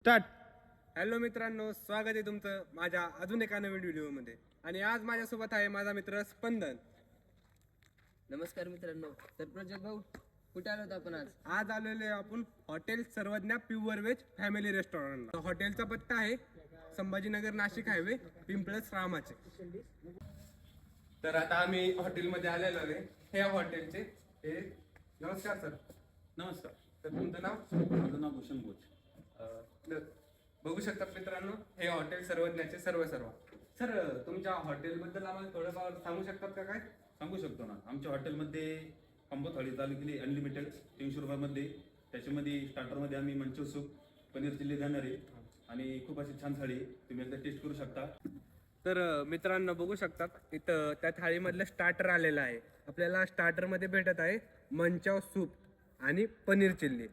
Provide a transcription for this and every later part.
Start. Hello मित्रांनो, स्वागत आहे तुमचं माझ्या अजून एका नवीन व्हिडिओमध्ये. आणि आज माझ्यासोबत आहे माझा मित्र स्पंदन. नमस्कार मित्रांनो. तर प्रज्वल भाऊ, कुठे आलो होतो आपण आज? आज आलेलो आहे आपण हॉटेल सर्वज्ञा प्युअर व्हेज फॅमिली रेस्टॉरंटला. हॉटेलचा पत्ता आहे संभाजीनगर नाशिक हायवे, पिंपळस रामाचे. तर आता आम्ही हॉटेलमध्ये आलेलो आहे. हे हॉटेलचे हे नमस्कार सर. नमस्कार. तर तुमचं नाव? माझं नाव भूषण भोज. बघू शकता मित्रांनो, हे हॉटेल सर्वज्ञाचे सर्व सर, तुमच्या हॉटेलबद्दल आम्हाला थोडंफार सांगू शकतात का? काय सांगू शकतो ना. आमच्या हॉटेलमध्ये कॉम्बो थाळी चालू केली अनलिमिटेड 300 रुपयामध्ये. त्याच्यामध्ये स्टार्टरमध्ये आम्ही मंचूर सूप, पनीर चिल्ली देणार आहे आणि खूप अशी छान थाळी आहे. तुम्ही एकदा टेस्ट करू शकता. तर मित्रांनो बघू शकतात इथं त्या थाळीमधलं स्टार्टर आलेलं आहे. आपल्याला स्टार्टरमध्ये भेटत आहे मंचाव सूप आणि पनीर चिल्ली.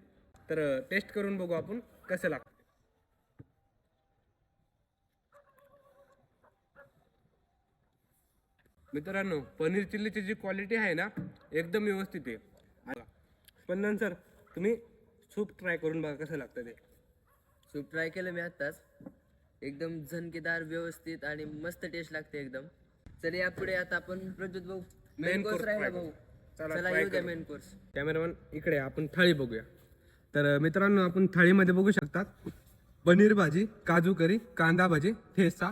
तर टेस्ट करून बघू आपण कसं लागतं. मित्रांनो, पनीर चिल्लीची जी क्वालिटी आहे ना, एकदम व्यवस्थित आहे. स्पंदन सर, तुम्ही सूप ट्राय करून बघा कसं लागतं ते. सूप ट्राय केलं मी आत्ताच. एकदम झणकेदार, व्यवस्थित आणि मस्त टेस्ट लागते एकदम. चल यापुढे आता आपण प्रज्वल भाऊ मेन कोर्स राहिला भाऊ. चला येऊ द्या मेन कोर्स. कॅमेरामन इकडे, आपण थाळी बघूया. तर मित्रांनो, आपण थाळीमध्ये बघू शकतात पनीर भाजी, काजू करी, कांदा भाजी, ठेचा,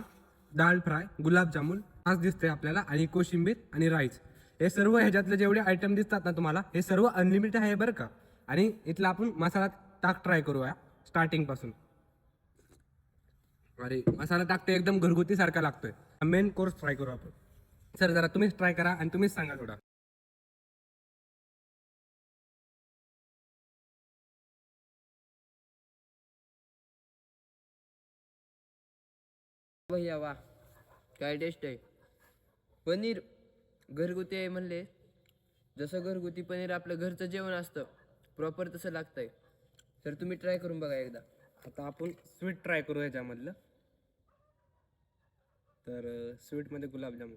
डाळ फ्राय, गुलाबजामुन आज दिसतंय आपल्याला, आणि कोशिंबीर आणि राईस. हे सर्व ह्याच्यातले जेवढे आयटम दिसतात ना तुम्हाला, हे सर्व अनलिमिटेड आहे बरं का. आणि इथला आपण मसाला टाक ट्राय करूया स्टार्टिंग पासून. अरे मसाला टाकते एकदम घरगुती सारखा लागतोय. मेन कोर्स ट्राय करू आपण. सर जरा तुम्हीच ट्राय करा आणि तुम्हीच सांगा थोडा. भैया वा, काय टेस्ट आहे. पनीर घरगुती आहे म्हणले. जसं घरगुती पनीर आपलं घरचं जेवण असतं प्रॉपर तसं लागतंय. तर तुम्ही ट्राय करून बघा एकदा. आता आपण स्वीट ट्राय करू याच्यामधलं. तर स्वीटमध्ये गुलाबजामुन.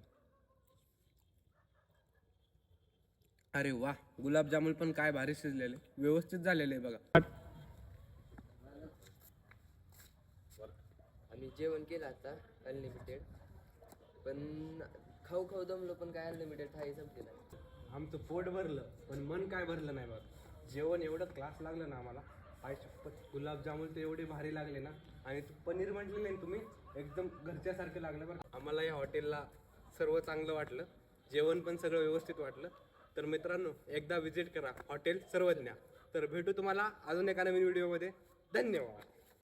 अरे वा, गुलाबजामुन पण काय भारी शिजलेले, व्यवस्थित झालेले आहे बघा. आम्ही जेवण केलं आता अनलिमिटेड, पण खाऊ खाऊ दमलो, पण काय अनलिमिटेड थाळी संपली नाही. आमचं पोट भरलं पण मन काय भरलं नाही बघ. जेवण एवढं क्लास लागलं ना आम्हाला. गुलाबजामुन ते एवढे भारी लागले ना, आणि पनीर म्हटलं नाही तुम्ही, एकदम घरच्यासारखं लागलं बरं. आम्हाला या हॉटेलला सर्व चांगलं वाटलं, जेवण पण सगळं व्यवस्थित वाटलं. तर मित्रांनो, एकदा विजिट करा हॉटेल सर्वज्ञा. तर भेटू तुम्हाला अजून एका नवीन व्हिडिओमध्ये. धन्यवाद.